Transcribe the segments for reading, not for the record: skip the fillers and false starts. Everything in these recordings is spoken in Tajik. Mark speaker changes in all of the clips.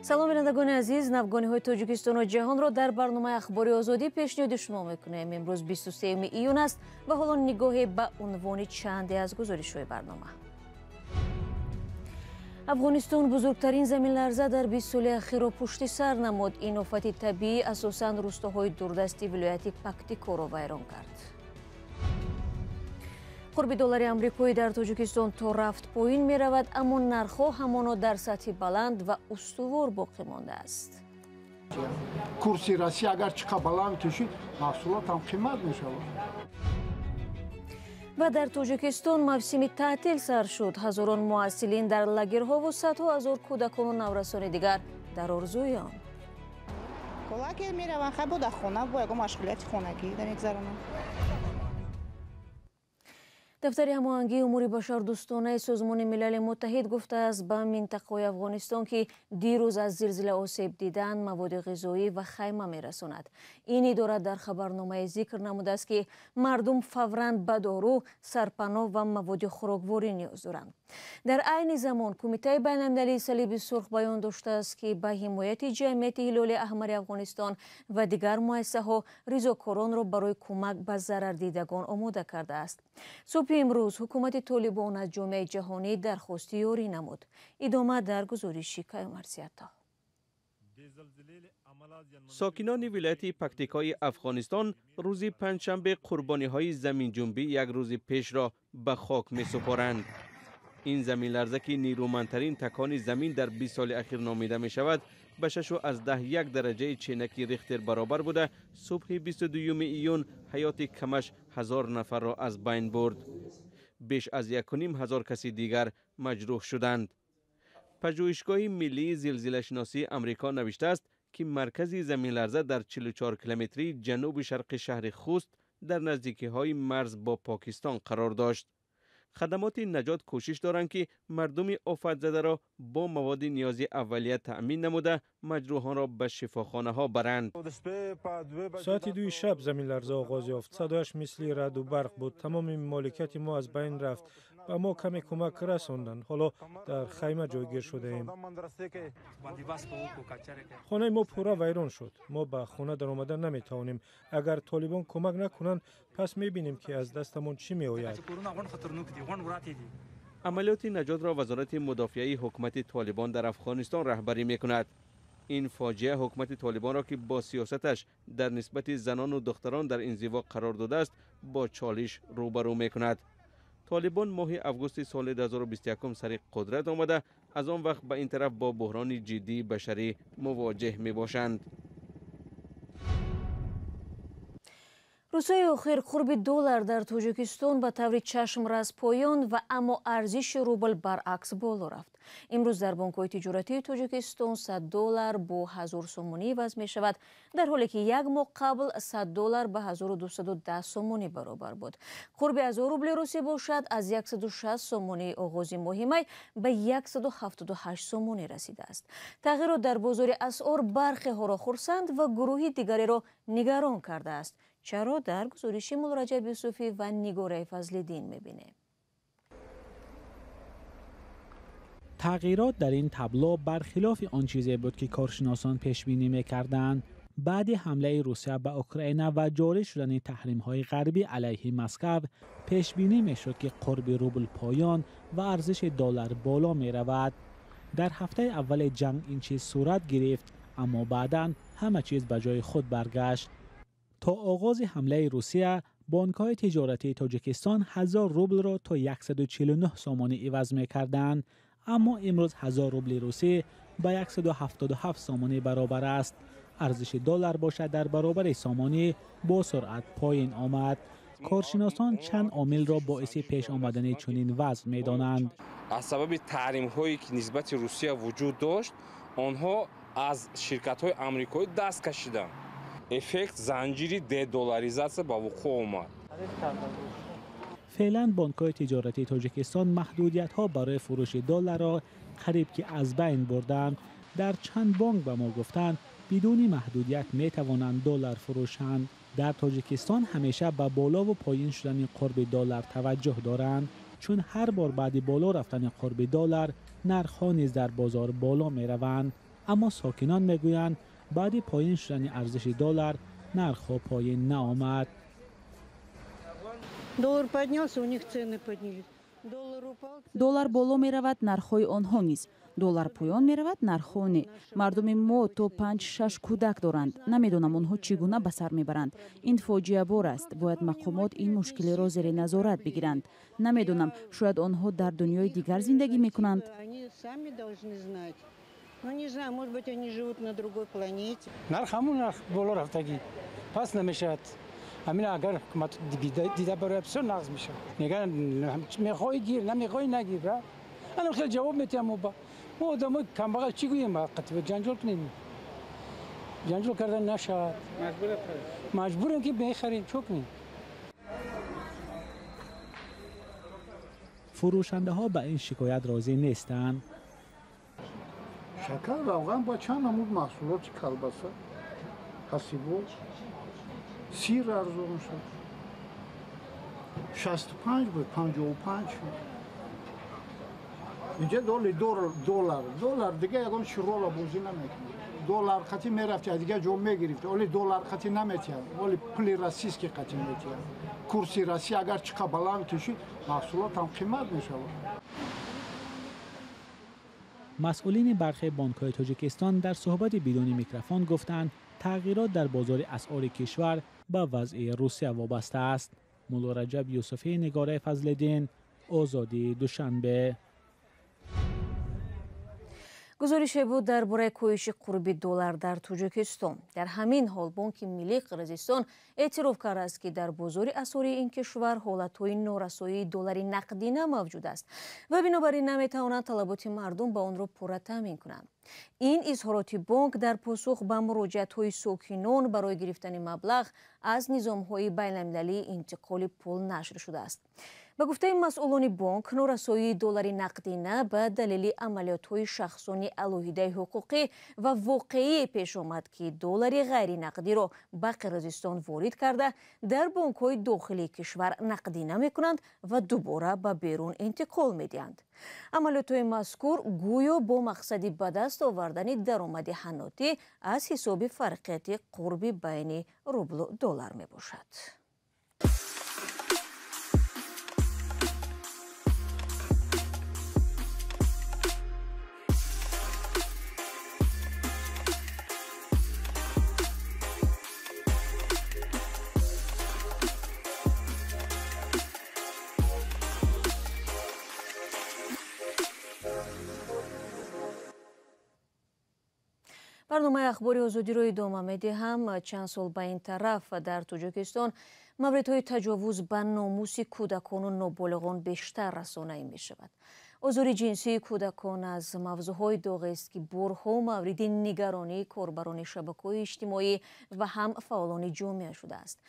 Speaker 1: салом бинандагони азиз, навгониҳои тоҷикистону ҷаҳонро дар барномаи ахбори озодӣ пешниҳоди шумо мекунем. имрӯз 23 июн аст ва ҳоло нигоҳе ба унвони чанде аз гузоришҳои барнома. афғонистон бузургтарин заминларза дар 20 соли ахирро пушти сар намуд. ин офати табиӣ асосан рӯстаҳои дурдасти вилояти Пактикоро вайрон кард. қурби доллари амрикоӣ дар Тоҷикистон то рафт поин меравад, аммо нархҳо ҳамоно дар сатҳи баланд ва устувор боқӣ мондааст.
Speaker 2: Курси Россия агар чиқа баланд кашид, маҳсулот ҳам қимат мешавад.
Speaker 1: ва дар Тоҷикистон мавсими таътил сар шуд. ҳазорон муассилин дар лагерҳову садҳо ҳазор кӯдакону наврасони дигар дар орзуи он.
Speaker 3: Колаке мераванд хабо дар хона бо ягон машғулияти хонагӣ дар мегзаронанд.
Speaker 1: дафтари ҳамоҳангии умури башардӯстонаи Созмони Милали Муттаҳид гуфтааст ба минтақаҳои Афғонистон, ки дирӯз аз зилзила осеб дидан, маводи ғизоӣ ва хайма мерасонад. Ин идора дар хабарномае зикр намудааст, ки мардум фавран ба дору, сарпаноҳ ва маводи хӯрокворӣ ниёз доранд. дар айни замон Кумитаи байналмилалии Салиби Сурх баён доштааст, ки ба ҳимояти ҷамъияти Ҳилоли Аҳмари Афғонистон ва дигар муассисаҳо ризокоронро барои кӯмак ба зарардидагон омода кардааст. субҳи имрӯз ҳукумати Толибон аз ҷомеаи ҷаҳонӣ дархости ёрӣ намуд. идома дар гузориши Каймарсиятто.
Speaker 4: сокинони вилояти Пактикои Афғонистон рӯзи панҷшанбе қурбониҳои заминҷунбӣ як рӯзи пешро ба хок месупоранд. ин заминларза, ки нирӯмандтарин такони замин дар 20 соли ахир номида мешавад, ба 6.1 дараҷаи ченаки Рихтер баробар буда, субҳи 22 июн ҳаёти камаш 1000 нафарро аз байн бурд. беш аз 1500 каси дигар маҷрӯҳ шуданд. пажӯҳишгоҳи миллии зилзилашиносии Амрико навиштааст, ки маркази заминларза дар 44 километрии ҷануби шарқи шаҳри Хуст дар наздикиҳои марз бо Покистон қарор дошт. хадамоти наҷот кӯшиш доранд, ки мардуми офатзадаро бо маводи ниёзи аввалия таъмин намуда, маҷрӯҳонро ба шифохонаҳо баранд.
Speaker 5: соати 2 шаб заминларза оғоз ёфт. садояш мисли раъду барқ буд. тамоми моликияти мо аз байн рафт. ба мо каме кӯмак расонданд. ҳоло дар хайма ҷойгир шудаем. хонаи мо пурра вайрон шуд. мо ба хона даромада наметавонем. агар Толибон кӯмак накунанд, пас мебинем, ки аз дастамон чӣ меояд.
Speaker 4: амалиёти наҷотро вазорати мудофиаи ҳукумати Толибон дар Афғонистон раҳбарӣ мекунад. ин фоҷиа ҳукумати Толибонро, ки бо сиёсаташ дар нисбати занону духтарон дар инзиво қарор додааст, бо чолиш рӯбарӯ мекунад. Толибон моҳи августи соли 2021 сари қудрат омада, аз он вақт ба ин тараф бо буҳрони ҷиддии башарӣ мувоҷеҳ мебошанд.
Speaker 1: рӯзҳои охир қурби доллар дар Тоҷикистон ба таври чашм раз поён ва аммо арзиши рубл баръакс боло рафт. имрӯз дар бонкҳои тиҷоратии Тоҷикистон $100 бо 1000 сомонӣ вазн мешавад, дар ҳоле ки як моҳ қабл $100 ба 1210 сомонӣ баробар буд. қурби 1000 рубли русӣ бошад аз 160 сомонии оғози моҳи май ба 178 сомонӣ расидааст. тағйирот дар бозори асъор бархеҳоро хурсанд ва гурӯҳи дигареро нигарон кардааст. чаро дар гузориши Мулраҷаб Юсуфӣ ва Нигораи Фазлиддин мебинем.
Speaker 6: تغییرات در این تابلو برخلاف آن چیزی بود که کارشناسان پیش بینی می‌کردند. بعد حمله روسیه به اوکراین و جاری شدن تحریم‌های غربی علیه مسکو، پیش بینی می‌شد که قرب روبل پایان و ارزش دلار بالا می‌رود. در هفته اول جنگ این چیز صورت گرفت، اما بعداً همه چیز به جای خود برگشت. تا آغاز حمله روسیه، بانک‌های تجارتی تاجیکستان 1000 روبل را تا 149 سامانی عوض می‌کردند. اما امروز 1000 روبل روسی با 177 سامانی برابر است. ارزش دلار باشد در برابر سامانی با سرعت پایین آمد. کارشناسان چند عامل را باعث پیش آمدن چنین وضع می‌دانند.
Speaker 7: از سبب تحریم‌هایی که نسبت روسیه وجود داشت، آنها از شرکت‌های آمریکایی دست کشیدند. افکت زنجیری دلاریزاسیون با وقوع آمد.
Speaker 6: فعلا بانک‌های تجارتی تاجیکستان محدودیت‌ها برای فروش دلار را قریب که از بین بردند. در چند بانک به ما گفتند بدون محدودیت می‌توانند دلار فروشند. در تاجیکستان همیشه به بالا و پایین شدن قرب دلار توجه دارند، چون هر بار بعد بالا رفتن قرب دلار نرخ‌ها نیز در بازار بالا می‌روند. اما ساکنان میگویند بعد پایین شدن ارزش دلار نرخ پایین نآمد.
Speaker 8: доллар боло меравад, нархҳои онҳо низ доллар поён меравад, нархҳо не. Мардуми мо то 5-6 кӯдак доранд. Намедонам онҳо чӣ гуна ба сар мебаранд. Ин фоҷиабор аст. Бояд мақомот ин мушкилиро зери назорат бигиранд. Намедонам, шояд онҳо дар дунёи дигар зиндагӣ мекунанд.
Speaker 9: нарх ҳамун нарх боло рафтагӣ пас намешавад. ҳамин агар ҳукумат дида барояд бисёр нағз мешавад. мегӯянд мехоҳӣ гир, намехоҳӣ нагир. ана хел ҷавоб метиҳам. мо одамои камбағал чӣ гӯем? ҷанҷол кунем. ҷанҷол кардан нашавад. маҷбурем ки мехарем. чӯ кунем?
Speaker 6: фурӯшандаҳо ба ин шикоят розӣ нестанд.
Speaker 2: шакар, равған ба чанд намуд маҳсулоти колбаса, ҳасибот, сир арзон шуд. 65 буд, 55 шуд. инҷа доллар дига ягон широла бозӣ намекунад. доллар қати мерафти дига ҷо мегирифти. оли доллар қати наметиҳад. оли пули российский қати метиҳад. курси Россия агар чиқа баланд кишид, маҳсулотам қимат мешавад.
Speaker 6: مسئولین برخی بانک‌های تاجیکستان در صحبت بدون میکروفون گفتند تغییرات در بازار اسعار کشور به وضع روسیه وابسته است. مولا رجب یوسفی، نگاره فضل‌الدین، آزادی دوشنبه.
Speaker 1: گزارش بود درباره کاهش قرب دلار در تاجیکستان. در همین حال بانک ملی قرقیزستان اعتراف کرده است که در بازار اسعار این کشور حالت‌های نارسایی دلار نقدینه موجود است و بنابراین نمی‌توانند طلبات مردم با آن را پوره تامین کنند. این اظهارات بانک در پاسخ به مراجعت‌های ساکنان برای گرفتن مبلغ از نظام‌های بین‌المللی انتقال پول نشر شده است. با گفته مسئولان بانک، نارسایی دلار نقدینه به دلیل عملیات‌های شخصانی علیحده حقوقی و واقعی پیش آمد که دلار غیر نقدی را به قرقیزستان وارد کرده در بانک‌های داخلی کشور نقدینه می‌کنند و دوباره به بیرون انتقال می‌دهند. عملیات‌های مذکور گویا با مقصد به دست آوردن درآمد حناتی از حساب فرقیت قرب بین روبل و دلار میباشد. برنامه اخباری آزادی رو ادامه می‌دهم. چند سال به این طرف در تاجیکستان موردهای تجاوز به ناموس کودکان و نابالغان بیشتر رسانه‌ای می‌شود. آزار جنسی کودکان از موضوعهای داغ است که بارها مورد نگرانی کاربران شبکه‌های اجتماعی و هم فعالان جامعه شده است.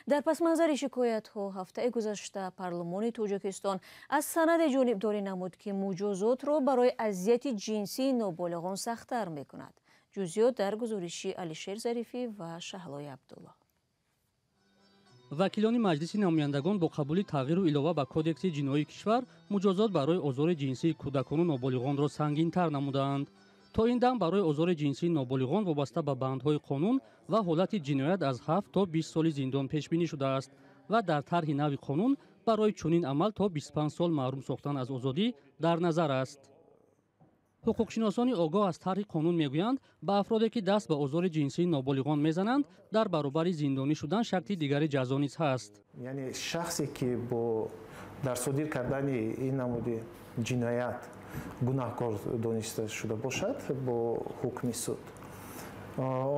Speaker 1: در پس منظر شکایت‌ها هفته گذشته پارلمان تاجیکستان از سند جانبداری نمود که مجازات را برای اذیت جنسی نابالغان سخت‌تر می‌کند. جزئیات در گزارشی علیشیر ظریفی و شهلای عبدالله.
Speaker 10: وکیلان مجلس نمایندگان با قبول تغییر و علاوه به کودکس جنایی کشور مجازات برای آزار جنسی کودکان و نابالغان را سنگین‌تر نمودند. تا این دم برای آزار جنسی نابالغان وابسته به بندهای قانون و حالت جنایت از 7 تا 20 سال زندان پیش بینی شده است و در طرح نوی قانون برای چنین عمل تا 25 سال محروم ساختن از آزادی در نظر است. حقوقشناسان آگاه از طرح قانون میگویند به افرادی که دست به آزار جنسی نابالغان میزنند در برابر زندانی شدن شکل دیگری جزا نیز هست.
Speaker 11: یعنی شخصی که با در صادر کردن این نمود جنایت گناهکار دانسته شده باشد با حکم سود،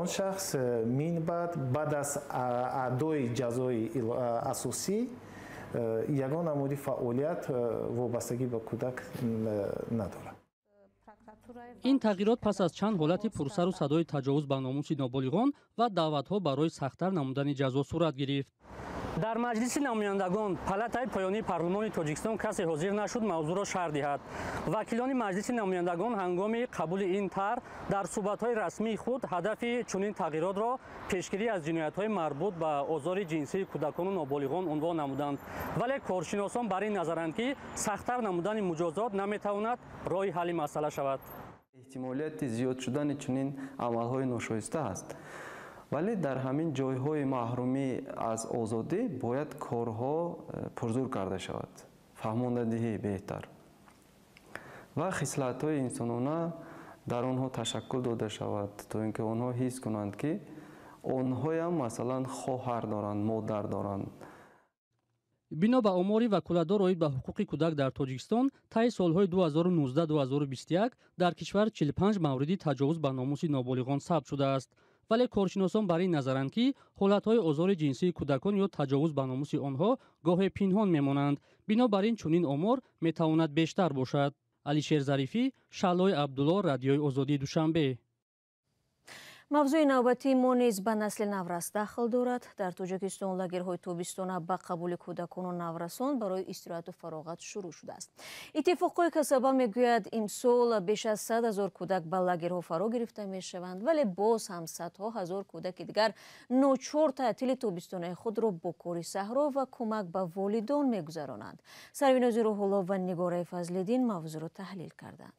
Speaker 11: آن شخص بعد از ادای جزای اساسی یگان نمود فعالیت وابستگی به کودک ندارد.
Speaker 10: این تغییرات پس از چند حالت پرسر و صدای تجاوز به ناموس نابالغان و دعوت‌ها برای سخت‌تر نمودن جزا صورت گرفت. در مجلس نمایندگان پالاتای پایانی پارلمان تاجیکستان کسی حاضر نشد موضوع را شرح دهد. وکیلان مجلس نمایندگان هنگام قبول این طرح در صحبت‌های رسمی خود هدف چنین تغییرات را پیشگیری از جنایت‌های مربوط به آزار جنسی کودکان و نابالغان عنوان نمودند، ولی کارشناسان بر این نظرند که سخت‌تر نمودن مجازات نمی‌تواند راه حل مسئله شود.
Speaker 12: احتمالیت زیاد شدن چنین عملهای ناشایسته است. ولی در همین جایهای محرومی از آزادی باید کارها پرزور کرده شود. فهماندهی بهتر و خصلت‌های انسانانه در آنها تشکل داده شود تا اینکه آنها حس کنند که آنها هم مثلا خواهر دارند، مادر دارند.
Speaker 10: бино ба омори ваколадор оид ба ҳуқуқи кӯдак дар тоҷикистон таи солҳои 2019-2021 дар кишвар 45 мавриди таҷовуз ба номуси ноболиғон сабт шудааст. вале коршиносон бар ин назаранд ки ҳолатҳои озори ҷинсии кӯдакон ё таҷовуз ба номуси онҳо гоҳе пинҳон мемонанд. бинобар ин чунин омор метавонад бештар бошад. алишер зарифӣ, шаълои абдулло, радиои озодии душанбе.
Speaker 1: мавзӯи навбатии мо низ ба насли наврас дахл дорад. дар тоҷикистон лагерҳои тобистона ба қабули кӯдакону наврасон барои истироҳату фароғат шурӯъ шудааст. иттифоқҳои касаба мегӯяд имсол беш аз 100 000 кӯдак ба лагерҳо фаро гирифта мешаванд, вале боз ҳам садҳо ҳазор кӯдаки дигар ночор таътили тобистонаи худро бо кори саҳро ва кӯмак ба волидон мегузаронанд. сарвинози рӯҳулло ва нигораи фазлиддин мавзӯъро таҳлил карданд.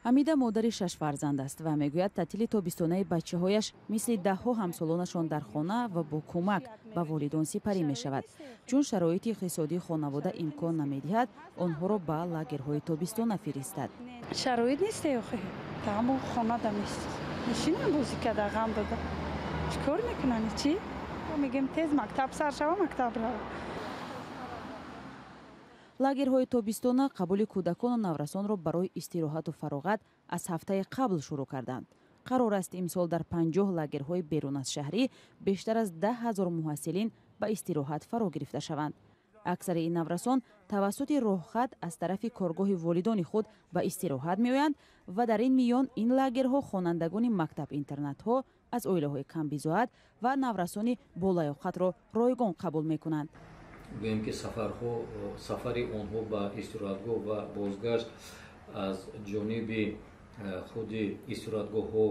Speaker 8: ҳамида модари 6 фарзанд аст ва мегӯяд таътили тобистонаи бачаҳояш мисли даҳҳо ҳамсолонашон дар хона ва бо кӯмак ба волидон сипарӣ мешавад. чун шароити иқтисодии хонавода имкон намедиҳад онҳоро ба лагерҳои тобистона фиристад.
Speaker 13: шароит несте охи тамо хонада нест нишина бозӣ када ғам дада чикор мекунани чӣ мегем тез мактаб сар шава мактаб рава.
Speaker 8: лагерҳои тобистона қабули кӯдакону наврасонро барои истироҳату фароғат аз ҳафтаи қабл шурӯъ карданд. қарор аст имсол дар 50 лагерҳои берун аз шаҳрӣ бештар аз 10 000 муҳассилин ба истироҳат фаро гирифта шаванд. аксари ин наврасон тавассути роҳхат аз тарафи коргоҳи волидони худ ба истироҳат меоянд ва дар ин миён ин лагерҳо хонандагони мактаб-интернатҳо аз оилаҳои камбизоат ва наврасони болаёқатро ройгон қабул мекунанд.
Speaker 14: گویم که سفر آنها به استراحتگاه و بازگشت از جانب خود استراحتگاه ها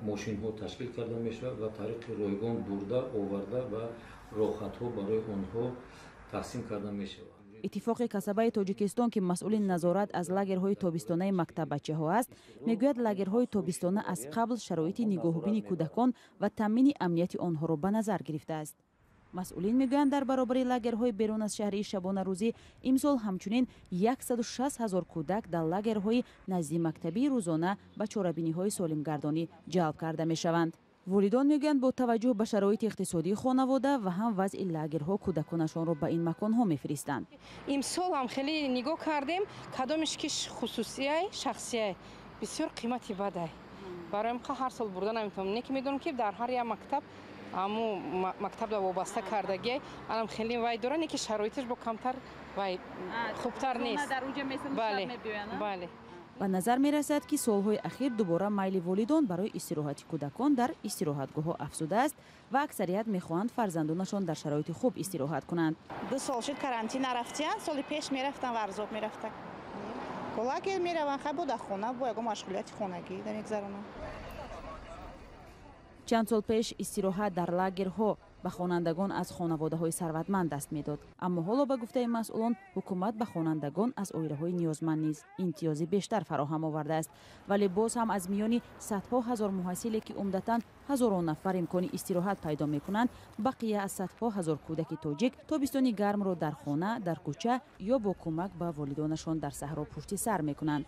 Speaker 14: ماشین ها تشکیل کرده می شود و طریق رایگان برده آورده و راحت ها برای آنها تقسیم کرده می شود.
Speaker 8: اتفاقی کسبه تاجیکستان که مسئول نظارت از لاگرهای تابستانه مکتب بچه ها است میگوید لاگرهای تابستانه از قبل شرایط نگاهبین کودکان و تامین امنیت آنها را به نظر گرفته است. مسئولین میگویند در برابر لاگرهای بیرون از شهری شبانه روزی امسال همچنین 160,000 کودک در لاگرهای نزدیک مکتبی روزانه به چاره‌بینی‌های سالمگردانی جلب کرده میشوند. والدان میگویند با توجه به شرایط اقتصادی خانواده و هم وضع لاگرها کودکانشان را به این مکانها میفرستند.
Speaker 15: امسال هم خیلی نگاه کردیم کدامش که خصوصیه شخصیه بسیار قیمتی بده. برای ما هر سال بردن نمیتونم نه که میدونم که در هر یک مکتب امو مکتب را وابسته کردگی الان خیلی وای دارن که شرایطش با کمتر وای خوبتر نیست.
Speaker 8: در اونجا مثلا
Speaker 15: بله بله.
Speaker 8: به نظر می رسد که سالهای اخیر دوباره میل والدان برای استراحت کودکان در استراحتگاه افزوده است و اکثریت میخواهند فرزندانشان در شرایط خوب استراحت کنند.
Speaker 3: 2 سال شد کرانتین نرفتن، سال پیش میرفتن ورزش میرفتن. کلا که میروان خب بود خونه با یکم مشغولیت خانگی در میگذرونن.
Speaker 8: چند سال پیش استراحت در لاگرها به خوانندگان از خانواده‌های ثروتمند دست میداد، اما حالا به گفته مسئولان حکومت به خوانندگان از عائله‌های نیازمند نیز امتیازی بیشتر فراهم آورده است، ولی باز هم از میان صدها هزار محصلی که عمدتاً هزاران نفر امکان استراحت پیدا میکنند، بقیه از صدها هزار کودک تاجیک تابستانی گرم را در خانه، در کوچه یا با کمک به والدانشان در صحرا پشت سر میکنند.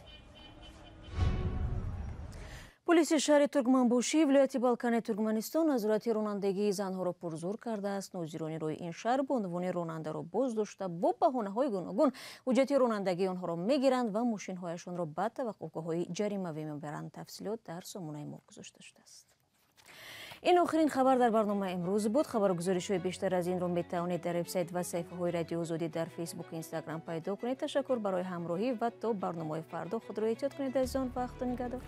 Speaker 1: پلیس شهر ترکمنبوشی ولایت بالکان ترکمنستان نظارت رانندگی زنها را پرزور کرده است. نوزیران روی این شهر به عنوان راننده را بازداشته با بهانه‌های گوناگون حجت رانندگی آنها را میگیرند و ماشین‌هایشان را به توقفگاه‌های جریمه‌ای میبرند. تفصیلات در سامانه ما گذاشته شده است. این آخرین خبر در برنامه امروز بود. خبرگزاری‌های بیشتر از این را میتوانید در وبسایت و صفحه‌های رادیو آزادی در فیسبوک و اینستاگرام پیدا کنید. تشکر برای همراهی و تا برنامه فردا خود را احتیاط کنید. از آن وقت نگهدار.